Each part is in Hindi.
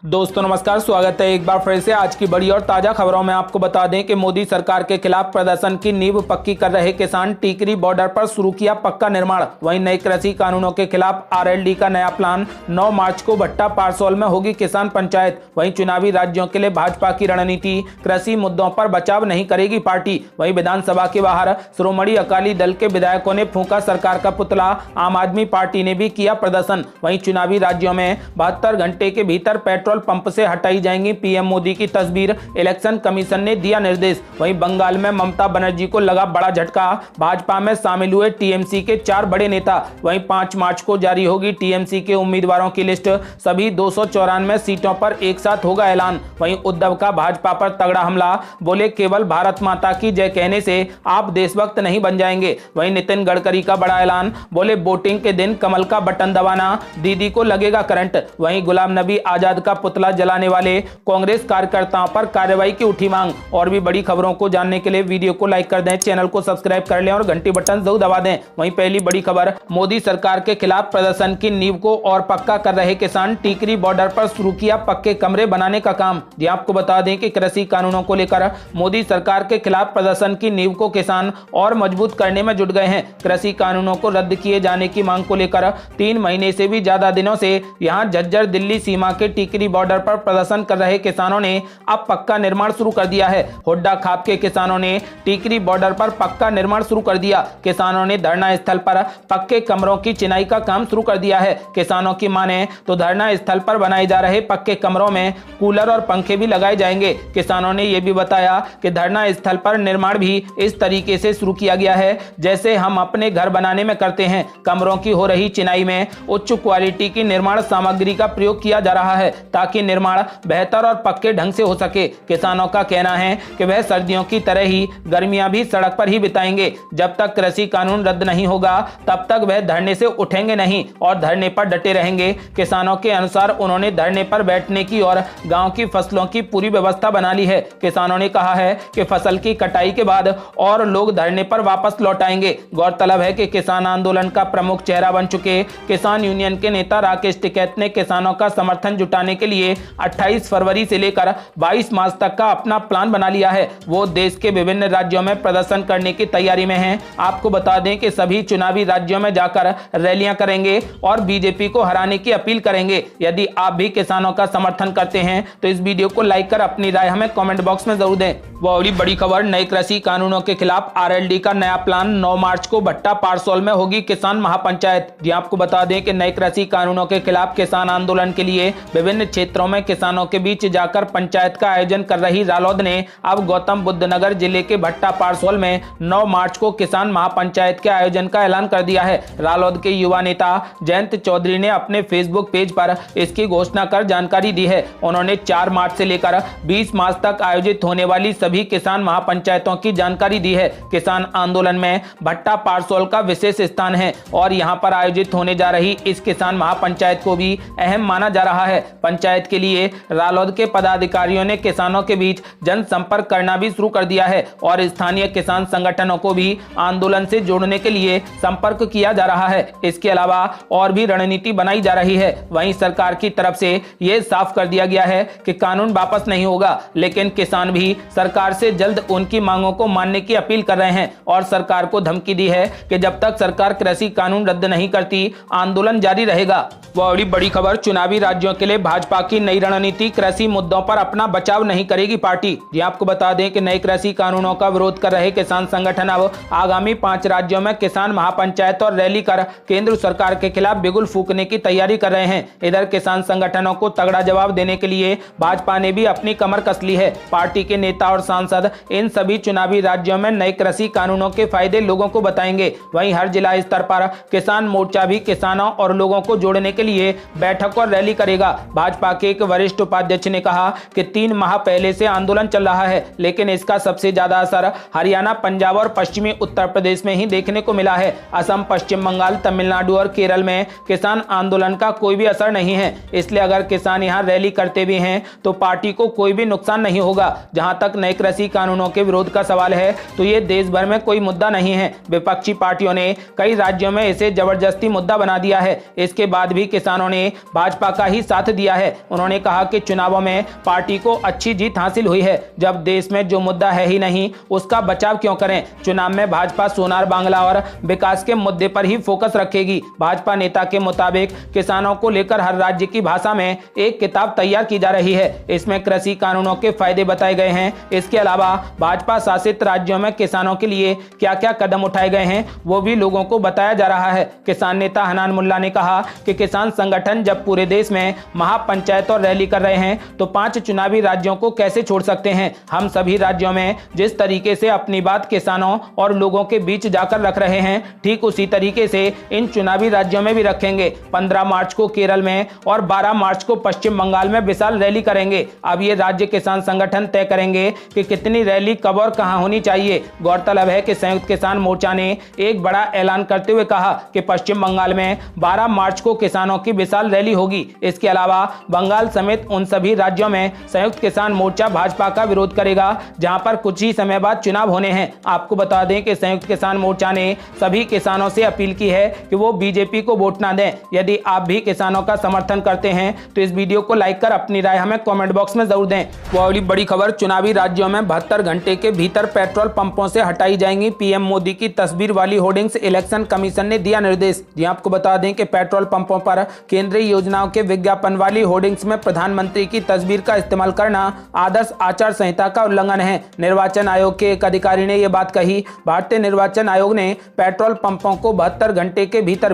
दोस्तों नमस्कार, स्वागत है एक बार फिर से आज की बड़ी और ताजा खबरों में। आपको बता दें कि मोदी सरकार के खिलाफ प्रदर्शन की नींव पक्की कर रहे किसान टिकरी बॉर्डर पर शुरू किया पक्का निर्माण। वहीं नए कृषि कानूनों के खिलाफ आरएलडी का नया प्लान। 9 मार्च को भट्टा पारसौल में होगी किसान पंचायत। वहीं चुनावी राज्यों के लिए भाजपा की रणनीति, कृषि मुद्दों पर बचाव नहीं करेगी पार्टी। वहीं विधानसभा के बाहर श्रोमणी अकाली दल के विधायकों ने फूंका सरकार का पुतला। आम आदमी पार्टी ने भी किया प्रदर्शन। वहीं चुनावी राज्यों में 72 घंटे के भीतर पेट्रोल पंप से हटाई जाएंगी पीएम मोदी की तस्वीर। इलेक्शन कमीशन ने दिया निर्देश। वहीं बंगाल में ममता बनर्जी को लगा बड़ा झटका। भाजपा में शामिल हुए टीएमसी के 4 बड़े नेता। वहीं 5 मार्च को जारी होगी टीएमसी के उम्मीदवारों की लिस्ट। सभी 294 सीटों पर एक साथ होगा ऐलान। वहीं उद्धव का भाजपा पर तगड़ा हमला। बोले केवल भारत माता की जय कहने से आप देशभक्त नहीं बन जाएंगे। वहीं नितिन गडकरी का बड़ा ऐलान। बोले वोटिंग के दिन कमल का बटन दबाना, दीदी को लगेगा करंट। वहीं गुलाम नबी आजाद का पुतला जलाने वाले कांग्रेस कार्यकर्ताओं पर कार्रवाई की उठी मांग। और भी बड़ी खबरों को जानने के लिए वीडियो को लाइक कर दें, चैनल को सब्सक्राइब कर लें और घंटी बटन जरूर दबा दें। वहीं पहली बड़ी खबर, मोदी सरकार के खिलाफ प्रदर्शन की नींव को और पक्का कर रहे किसान। टिकरी बॉर्डर पर शुरू किया पक्के कमरे बनाने का काम। जी आपको बता दें कि कृषि कानूनों को लेकर मोदी सरकार के खिलाफ प्रदर्शन की नींव को किसान और मजबूत करने में जुट गए हैं। कृषि कानूनों को रद्द किए जाने की मांग को लेकर 3 महीने से भी ज्यादा दिनों से यहां झज्जर दिल्ली सीमा के टिकरी बॉर्डर पर प्रदर्शन कर रहे किसानों ने अब पक्का निर्माण शुरू कर दिया है। हुड्डा खाप के किसानों ने टिकरी बॉर्डर पर पक्का निर्माण शुरू कर दिया। किसानों ने धरना स्थल पर पक्के कमरों की चिनाई का काम शुरू कर दिया है। किसानों की माने तो धरना स्थल पर बनाए जा रहे पक्के कमरों में कूलर और पंखे भी लगाए जाएंगे। किसानों ने यह भी बताया कि धरना स्थल पर निर्माण भी इस तरीके से शुरू किया गया है जैसे हम अपने घर बनाने में करते हैं। कमरों की हो रही चिनाई में उच्च क्वालिटी की निर्माण सामग्री का प्रयोग किया जा रहा है ताकि निर्माण बेहतर और पक्के ढंग से हो सके। किसानों का कहना है कि वह सर्दियों की तरह ही गर्मियां भी सड़क पर ही बिताएंगे। जब तक कृषि कानून रद्द नहीं होगा तब तक वह धरने से उठेंगे नहीं और धरने पर डटे रहेंगे। किसानों के अनुसार उन्होंने धरने पर बैठने की और गांव की फसलों की पूरी व्यवस्था बना ली है। किसानों ने कहा है कि फसल की कटाई के बाद और लोग धरने पर वापस लौट आएंगे। गौरतलब है कि किसान आंदोलन का प्रमुख चेहरा बन चुके किसान यूनियन के नेता राकेश टिकैत ने किसानों का समर्थन जुटाने के लिए 28 फरवरी से लेकर 22 मार्च तक का अपना प्लान बना लिया है। वो देश के विभिन्न राज्यों में प्रदर्शन करने की तैयारी में हैं। आपको बता दें कि सभी चुनावी राज्यों में जाकर रैलियां करेंगे और बीजेपी को हराने की अपील करेंगे। यदि आप भी किसानों का समर्थन करते हैं तो इस वीडियो को लाइक कर अपनी राय हमें कमेंट बॉक्स में जरूर दें। वो अगली बड़ी खबर, नए कृषि कानूनों के खिलाफ आरएलडी का नया प्लान। 9 मार्च को भट्टा पारसौल में होगी किसान महापंचायत। जी आपको बता दें कि नए कृषि कानूनों के खिलाफ किसान आंदोलन के लिए विभिन्न क्षेत्रों में किसानों के बीच जाकर पंचायत का आयोजन कर रही रालोद ने अब गौतम बुद्ध नगर जिले के भट्टा पारसौल में 9 मार्च को किसान महापंचायत के आयोजन का ऐलान कर दिया है। रालोद के युवा नेता जयंत चौधरी ने अपने फेसबुक पेज पर इसकी घोषणा कर जानकारी दी है। उन्होंने 4 मार्च से लेकर 20 मार्च तक आयोजित होने वाली सभी किसान महापंचायतों की जानकारी दी है। किसान आंदोलन में भट्टा पारसौल का विशेष स्थान है और यहां पर आयोजित होने जा रही इस किसान महापंचायत को भी अहम माना जा रहा है। पंचायत के लिए रालोद के पदाधिकारियों ने किसानों के बीच जनसंपर्क करना भी शुरू कर दिया है और स्थानीय किसान संगठनों को भी आंदोलन से जोड़ने के लिए संपर्क किया जा रहा है। इसके अलावा और भी रणनीति बनाई जा रही है। वहीं सरकार की तरफ से यह साफ कर दिया गया है कि कानून वापस नहीं होगा, लेकिन किसान भी सरकार से जल्द उनकी मांगों को मानने की अपील कर रहे हैं और सरकार को धमकी दी है कि जब तक सरकार कृषि कानून रद्द नहीं करती आंदोलन जारी रहेगा। वह बड़ी खबर, चुनावी राज्यों के लिए भाजपा की नई रणनीति, कृषि मुद्दों पर अपना बचाव नहीं करेगी पार्टी। जी आपको बता दें कि नए कृषि कानूनों का विरोध कर रहे किसान संगठन अब आगामी 5 राज्यों में किसान महापंचायत और रैली कर केंद्र सरकार के खिलाफ बिगुल फूंकने की तैयारी कर रहे हैं। इधर किसान संगठनों को तगड़ा जवाब देने के लिए भाजपा ने भी अपनी कमर कस ली है। पार्टी के नेता और सांसद इन सभी चुनावी राज्यों में नए कृषि कानूनों के फायदे लोगों को बताएंगे। वहीं हर जिला स्तर पर किसान मोर्चा भी किसानों और लोगों को जोड़ने के लिए बैठक और रैली करेगा। भाजपा के एक वरिष्ठ उपाध्यक्ष ने कहा कि 3 माह पहले से आंदोलन चल रहा है, लेकिन इसका सबसे ज्यादा असर हरियाणा, पंजाब और पश्चिमी उत्तर प्रदेश में ही देखने को मिला है। असम, पश्चिम बंगाल, तमिलनाडु और केरल में किसान आंदोलन का कोई भी असर नहीं है। इसलिए अगर किसान यहां रैली करते भी हैं तो पार्टी को कोई भी नुकसान नहीं होगा। जहां तक नए कृषि कानूनों के विरोध का सवाल है तो ये देश भर में कोई मुद्दा नहीं है। विपक्षी पार्टियों ने कई राज्यों में इसे जबरदस्ती मुद्दा बना दिया है। इसके बाद भी किसानों ने भाजपा का ही साथ दिया है। है। उन्होंने कहा कि चुनावों में पार्टी को अच्छी जीत हासिल हुई है। जब देश में जो मुद्दा है ही नहीं उसका बचाव क्यों करें। चुनाव में भाजपा सोनार बांग्ला और विकास के मुद्दे पर ही फोकस रखेगी। भाजपा नेता के मुताबिक किसानों को लेकर हर राज्य की भाषा में एक किताब तैयार की जा रही है। इसमें कृषि कानूनों के फायदे बताए गए हैं। इसके अलावा भाजपा शासित राज्यों में किसानों के लिए क्या क्या कदम उठाए गए हैं वो भी लोगों को बताया जा रहा है। किसान नेता हनान मुल्ला ने कहा कि किसान संगठन जब पूरे देश में महापंचायत और रैली कर रहे हैं तो 5 चुनावी राज्यों को कैसे छोड़ सकते हैं। हम सभी राज्यों में जिस तरीके से अपनी बात किसानों और लोगों के बीच जाकर रख रहे हैं ठीक उसी तरीके से इन चुनावी राज्यों में भी रखेंगे। 15 मार्च को केरल में और 12 मार्च को पश्चिम बंगाल में विशाल रैली करेंगे। अब ये राज्य किसान संगठन तय करेंगे कि कितनी रैली कब और कहां होनी चाहिए। गौरतलब है कि संयुक्त किसान मोर्चा ने एक बड़ा ऐलान करते हुए कहा कि पश्चिम बंगाल में 12 मार्च को किसानों की विशाल रैली होगी। इसके अलावा बंगाल समेत उन सभी राज्यों में संयुक्त किसान मोर्चा भाजपा का विरोध करेगा जहां पर कुछ ही समय बाद चुनाव होने हैं। आपको बता दें कि संयुक्त किसान मोर्चा ने सभी किसानों से अपील की है कि वो बीजेपी को वोट ना दें। यदि आप भी किसानों का समर्थन करते हैं तो इस वीडियो को लाइक कर अपनी राय हमें कमेंट बॉक्स में जरूर दें। वो अगली बड़ी खबर, चुनावी राज्यों में 72 घंटे के भीतर पेट्रोल पंपों से हटाई जाएंगी पीएम मोदी की तस्वीर वाली होर्डिंग्स। इलेक्शन कमीशन ने दिया निर्देश। जी आपको बता दें कि पेट्रोल पंपों पर केंद्रीय योजनाओं के विज्ञापन वाली होर्डिंग्स में प्रधानमंत्री की तस्वीर का इस्तेमाल करना आदर्श आचार संहिता का उल्लंघन है। निर्वाचन आयोग के एक अधिकारी ने यह बात कही। भारतीय निर्वाचन आयोग ने पेट्रोल पंपों को 72 घंटे के भीतर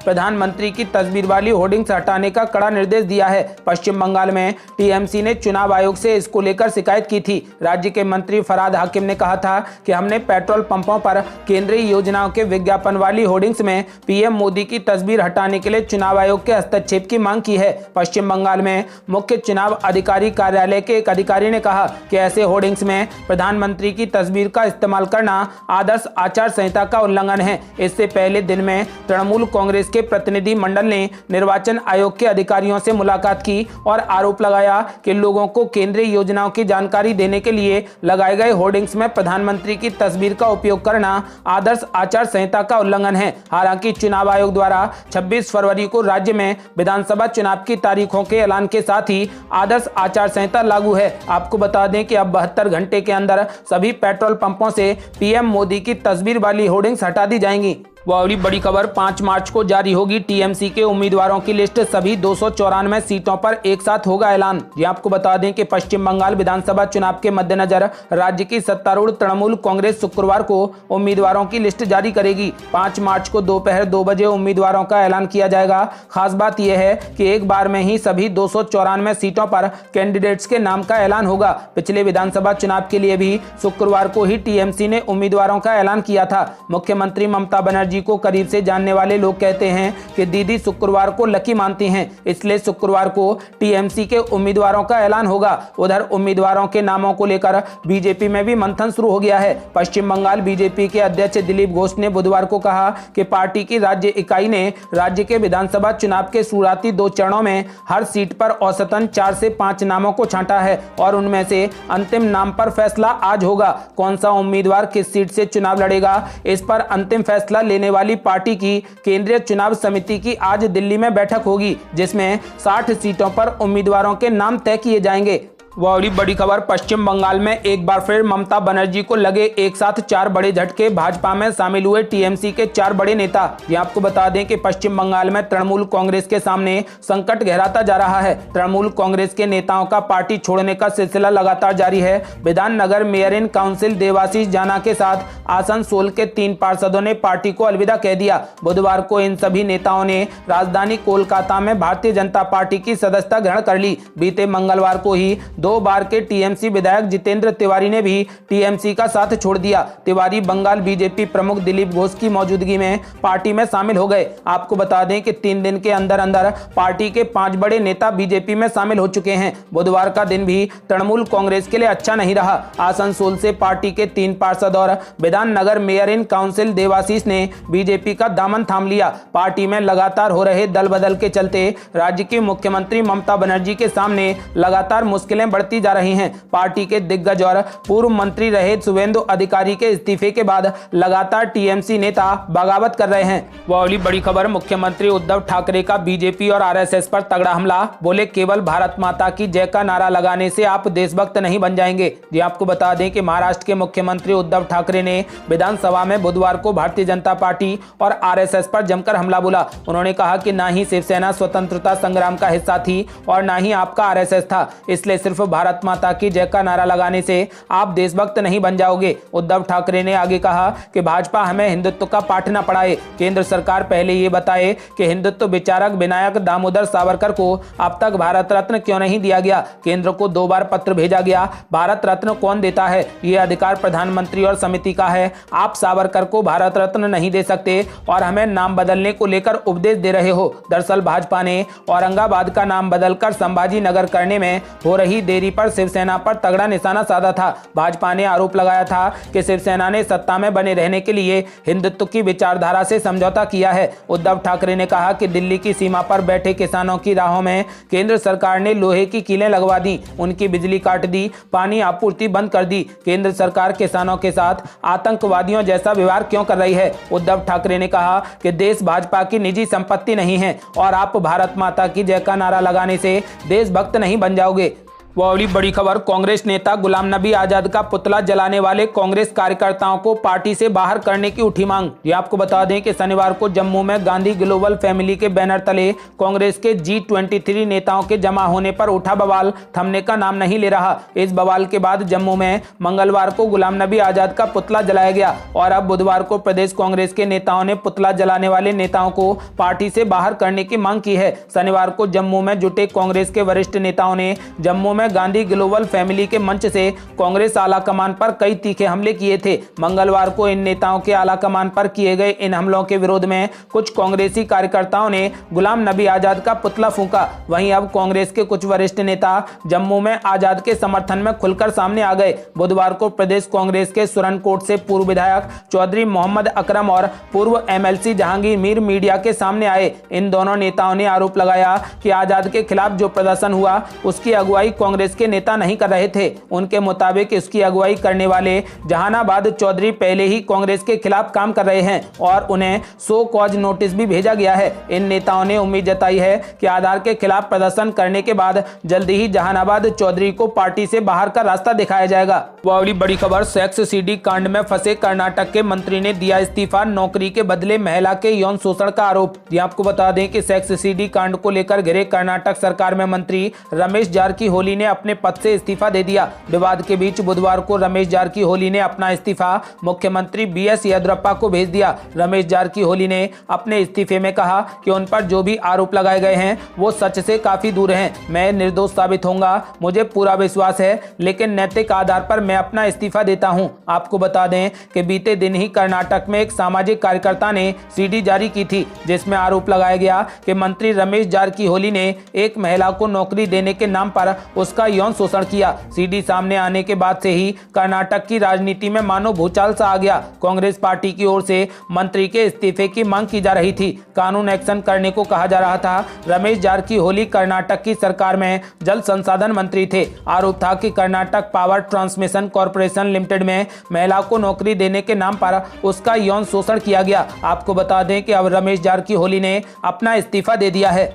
प्रधानमंत्री की तस्वीर वाली होर्डिंग्स हटाने का कड़ा निर्देश दिया है। पश्चिम बंगाल में टीएमसी ने चुनाव आयोग से इसको लेकर शिकायत की थी। राज्य के मंत्री फरहाद हाकिम ने कहा था कि हमने पेट्रोल पंपों पर केंद्रीय योजनाओं के विज्ञापन वाली होर्डिंग्स में पीएम मोदी की तस्वीर हटाने के लिए चुनाव आयोग के हस्तक्षेप की मांग की है। पश्चिम बंगाल में मुख्य चुनाव अधिकारी कार्यालय के एक अधिकारी ने कहा कि ऐसे होर्डिंग्स में प्रधानमंत्री की तस्वीर का इस्तेमाल करना आदर्श आचार संहिता का उल्लंघन है। इससे पहले दिन में तृणमूल कांग्रेस के प्रतिनिधि मंडल ने निर्वाचन आयोग के अधिकारियों से मुलाकात की और आरोप लगाया कि लोगों को केंद्रीय योजनाओं की जानकारी देने के लिए लगाए गए होर्डिंग्स में प्रधानमंत्री की तस्वीर का उपयोग करना आदर्श आचार संहिता का उल्लंघन है। हालांकि चुनाव आयोग द्वारा 26 फरवरी को राज्य में विधानसभा चुनाव की तारीखों के ऐलान के साथ ही आदर्श आचार संहिता लागू है। आपको बता दें कि अब 72 घंटे के अंदर सभी पेट्रोल पंपों से पीएम मोदी की तस्वीर वाली होर्डिंग्स हटा दी जाएंगी। वह अगली बड़ी खबर, 5 मार्च को जारी होगी टीएमसी के उम्मीदवारों की लिस्ट। सभी 294 सीटों पर एक साथ होगा ऐलान। ये आपको बता दें कि पश्चिम बंगाल विधानसभा चुनाव के मद्देनजर राज्य की सत्तारूढ़ तृणमूल कांग्रेस शुक्रवार को उम्मीदवारों की लिस्ट जारी करेगी। 5 मार्च को दोपहर 2 बजे उम्मीदवारों का ऐलान किया जाएगा। खास बात यह है कि एक बार में ही सभी 294 सीटों पर कैंडिडेट्स के नाम का ऐलान होगा। पिछले विधानसभा चुनाव के लिए भी शुक्रवार को ही टीएमसी ने उम्मीदवारों का ऐलान किया था। मुख्यमंत्री ममता बनर्जी को करीब से जानने वाले लोग कहते हैं कि दीदी शुक्रवार को लकी मानती हैं, इसलिए शुक्रवार को टीएमसी के उम्मीदवारों का ऐलान होगा। उधर उम्मीदवारों के नामों को लेकर बीजेपी में भी मंथन शुरू हो गया है। पश्चिम बंगाल बीजेपी के अध्यक्ष दिलीप घोष ने बुधवार को कहा कि पार्टी की राज्य इकाई ने राज्य के विधानसभा चुनाव के शुरुआती 2 चरणों में हर सीट पर औसतन 4 से 5 नामों को छांटा है और उनमें से अंतिम नाम पर फैसला आज होगा। कौन सा उम्मीदवार किस सीट से चुनाव लड़ेगा, इस पर अंतिम फैसला लेने वाली पार्टी की केंद्रीय चुनाव समिति की आज दिल्ली में बैठक होगी, जिसमें 60 सीटों पर उम्मीदवारों के नाम तय किए जाएंगे। वह अगली बड़ी खबर, पश्चिम बंगाल में एक बार फिर ममता बनर्जी को लगे एक साथ 4 बड़े झटके। भाजपा में शामिल हुए टीएमसी के 4 बड़े नेता। ये आपको बता दें कि पश्चिम बंगाल में तृणमूल कांग्रेस के सामने संकट गहराता जा रहा है। तृणमूल कांग्रेस के नेताओं का पार्टी छोड़ने का सिलसिला लगातार जारी है। Bidhannagar mayor in council Debashish Jana के साथ आसनसोल के 3 पार्षदों ने पार्टी को अलविदा कह दिया। बुधवार को इन सभी नेताओं ने राजधानी कोलकाता में भारतीय जनता पार्टी की सदस्यता ग्रहण कर ली। बीते मंगलवार को ही 2 बार के टीएमसी विधायक जितेंद्र तिवारी ने भी टीएमसी का साथ छोड़ दिया। तिवारी बंगाल बीजेपी प्रमुख दिलीप घोष की मौजूदगी में पार्टी में शामिल हो गए। आपको बता दें कि 3 दिन के अंदर अंदर पार्टी के 5 बड़े नेता बीजेपी में शामिल हो चुके हैं। बुधवार का दिन भी तृणमूल कांग्रेस के लिए अच्छा नहीं रहा। आसनसोल से पार्टी के 3 पार्षद और Bidhannagar mayor in council Debashish ने बीजेपी का दामन थाम लिया। पार्टी में लगातार हो रहे दल बदल के चलते राज्य की मुख्यमंत्री ममता बनर्जी के सामने लगातार मुश्किलें बढ़ती जा रही हैं। पार्टी के दिग्गज और पूर्व मंत्री रहे शुभेंदु अधिकारी के इस्तीफे के बाद लगातार टीएमसी नेता बगावत कर रहे हैं। वह अगली बड़ी खबर, मुख्यमंत्री उद्धव ठाकरे का बीजेपी और आरएसएस पर तगड़ा हमला। बोले केवल भारत माता की जय का नारा लगाने से आप देशभक्त नहीं बन जाएंगे। जी आपको बता दें कि महाराष्ट्र के मुख्यमंत्री उद्धव ठाकरे ने विधानसभा में बुधवार को भारतीय जनता पार्टी और आरएसएस पर जमकर हमला बोला। उन्होंने कहा कि ना ही शिवसेना स्वतंत्रता संग्राम का हिस्सा थी और ना ही आपका आरएसएस था, इसलिए सिर्फ भारत माता की जय का नारा लगाने से आप देशभक्त नहीं बन जाओगे। उद्धव ठाकरे ने आगे कहा कि भाजपा हमें हिंदुत्व का पाठ न पढ़ाए। केंद्र सरकार पहले ये बताए कि हिंदुत्व विचारक विनायक दामोदर सावरकर को अब तक भारत रत्न क्यों नहीं दिया गया। केंद्र को 2 बार पत्र भेजा गया। भारत रत्न कौन देता है? ये अधिकार प्रधानमंत्री और समिति का है। आप सावरकर को भारत रत्न नहीं दे सकते और हमें नाम बदलने को लेकर उपदेश दे रहे हो। दरअसल भाजपा ने औरंगाबाद का नाम बदलकर संभाजी नगर करने में हो रही देरी पर शिवसेना पर तगड़ा निशाना साधा था। भाजपा ने आरोप लगाया था कि शिवसेना ने सत्ता में बने रहने के लिए हिंदुत्व की विचारधारा से समझौता किया है। उद्धव ठाकरे ने कहा कि दिल्ली की सीमा पर बैठे किसानों की राहों में केंद्र सरकार ने लोहे की कीलें लगवा दी, उनकी बिजली काट दी, पानी आपूर्ति बंद कर दी। केंद्र सरकार किसानों के साथ आतंकवादियों जैसा व्यवहार क्यों कर रही है? उद्धव ठाकरे ने कहा कि देश भाजपा की निजी संपत्ति नहीं है और आप भारत माता की जय का नारा लगाने से देशभक्त नहीं बन जाओगे। वो अगली बड़ी खबर, कांग्रेस नेता गुलाम नबी आजाद का पुतला जलाने वाले कांग्रेस कार्यकर्ताओं को पार्टी से बाहर करने की उठी मांग। ये आपको बता दें कि शनिवार को जम्मू में गांधी ग्लोबल फैमिली के बैनर तले कांग्रेस के G23 नेताओं के जमा होने पर उठा बवाल थमने का नाम नहीं ले रहा। इस बवाल के बाद जम्मू में मंगलवार को गुलाम नबी आजाद का पुतला जलाया गया और अब बुधवार को प्रदेश कांग्रेस के नेताओं ने पुतला जलाने वाले नेताओं को पार्टी से बाहर करने की मांग की है। शनिवार को जम्मू में जुटे कांग्रेस के वरिष्ठ नेताओं ने जम्मू में गांधी ग्लोबल फैमिली के मंच से कांग्रेस आला कमान पर कई तीखे हमले किए थे। मंगलवार को इन नेताओं के आला कमान पर किए गए इन हमलों के विरोध में कुछ कांग्रेसी कार्यकर्ताओं ने गुलाम नबी आजाद का पुतला फूंका। वहीं अब कांग्रेस के कुछ वरिष्ठ नेता जम्मू में आजाद के समर्थन में खुलकर सामने आ गए। बुधवार को प्रदेश कांग्रेस के सुरनकोट से पूर्व विधायक चौधरी मोहम्मद अकरम और पूर्व MLC जहांगीर मीर मीडिया के सामने आए। इन दोनों नेताओं ने आरोप लगाया कि आजाद के खिलाफ जो प्रदर्शन हुआ उसकी अगुवाई कांग्रेस के नेता नहीं कर रहे थे। उनके मुताबिक इसकी अगुवाई करने वाले जहानाबाद चौधरी पहले ही कांग्रेस के खिलाफ काम कर रहे हैं और उन्हें सो कॉज नोटिस भी भेजा गया है। इन नेताओं ने उम्मीद जताई है कि आधार के खिलाफ प्रदर्शन करने के बाद जल्दी ही जहानाबाद चौधरी को पार्टी से बाहर का रास्ता दिखाया जाएगा। वह अगली बड़ी खबर, सेक्स सीडी कांड में फंसे कर्नाटक के मंत्री ने दिया इस्तीफा, नौकरी के बदले महिला के यौन शोषण का आरोप। ये आपको बता दें कि सेक्स सीडी कांड को लेकर घिरे कर्नाटक सरकार में मंत्री रमेश जारकीहोली ने अपने पद से इस्तीफा दे दिया। विवाद के बीच बुधवार को रमेश जारकीहोली ने अपना इस्तीफा मुख्यमंत्री BS येदियुरप्पा को भेज दिया। रमेश जारकीहोली ने अपने इस्तीफे में कहा कि उन पर जो भी आरोप लगाए गए हैं वो सच से काफी दूर हैं। मैं निर्दोष साबित होऊंगा, मुझे पूरा विश्वास है, लेकिन नैतिक आधार पर मैं अपना इस्तीफा देता हूं। आपको बता दें कि बीते दिन ही कर्नाटक में एक सामाजिक कार्यकर्ता ने सीडी जारी की थी जिसमें आरोप लगाया गया कि मंत्री रमेश जारकीहोली ने एक महिला को नौकरी देने के नाम पर उसका यौन शोषण किया। सीडी सामने आने के बाद से ही कर्नाटक की राजनीति में मानो भूचाल सा आ गया। कांग्रेस पार्टी की ओर से मंत्री के इस्तीफे की मांग की जा रही थी, कानून एक्शन करने को कहा जा रहा था। रमेश जारकीहोली कर्नाटक की सरकार में जल संसाधन मंत्री थे। आरोप था कि Karnataka power transmission corporation limited में महिला को नौकरी देने के नाम पर उसका यौन शोषण किया गया। आपको बता दें कि अब रमेश जारकीहोली ने अपना इस्तीफा दे दिया है।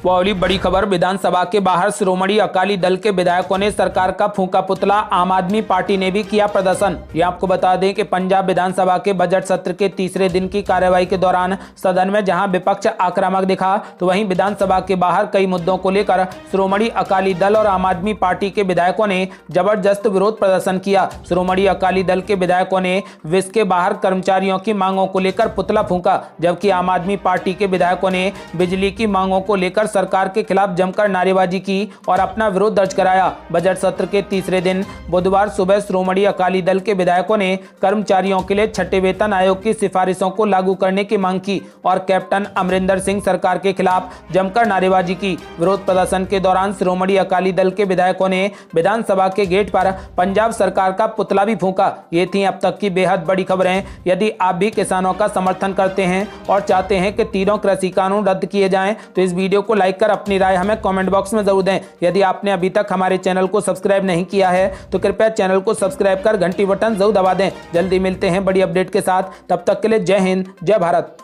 वो अगली बड़ी खबर, विधानसभा के बाहर शिरोमणि अकाली दल के विधायकों ने सरकार का फूंका पुतला, आम आदमी पार्टी ने भी किया प्रदर्शन। ये आपको बता दें कि पंजाब विधानसभा के बजट सत्र के तीसरे दिन की कार्यवाही के दौरान सदन में जहां विपक्ष आक्रामक दिखा तो वहीं विधानसभा के बाहर कई मुद्दों को लेकर शिरोमणि अकाली दल और आम आदमी पार्टी के विधायकों ने जबरदस्त विरोध प्रदर्शन किया। शिरोमणि अकाली दल के विधायकों ने विस के बाहर कर्मचारियों की मांगों को लेकर पुतला फूंका, जबकि आम आदमी पार्टी के विधायकों ने बिजली की मांगों को लेकर सरकार के खिलाफ जमकर नारेबाजी की और अपना विरोध दर्ज कराया। बजट सत्र के तीसरे दिन बुधवार सुबह शिरोमणि अकाली दल के विधायकों ने कर्मचारियों के लिए छठे वेतन आयोग की सिफारिशों को लागू करने की मांग की और कैप्टन अमरिंदर सिंह सरकार के खिलाफ जमकर नारेबाजी की। विरोध प्रदर्शन के दौरान शिरोमणि अकाली दल के विधायकों ने विधानसभा के गेट पर पंजाब सरकार का पुतला भी फूंका। ये थी अब तक की बेहद बड़ी खबरें। यदि आप भी किसानों का समर्थन करते हैं और चाहते हैं कि तीनों कृषि कानून रद्द किए जाएं तो इस वीडियो को लाइक कर अपनी राय हमें कमेंट बॉक्स में जरूर दें। यदि आपने अभी तक हमारे चैनल को सब्सक्राइब नहीं किया है तो कृपया चैनल को सब्सक्राइब कर घंटी बटन जरूर दबा दें। जल्दी मिलते हैं बड़ी अपडेट के साथ, तब तक के लिए जय हिंद, जय भारत।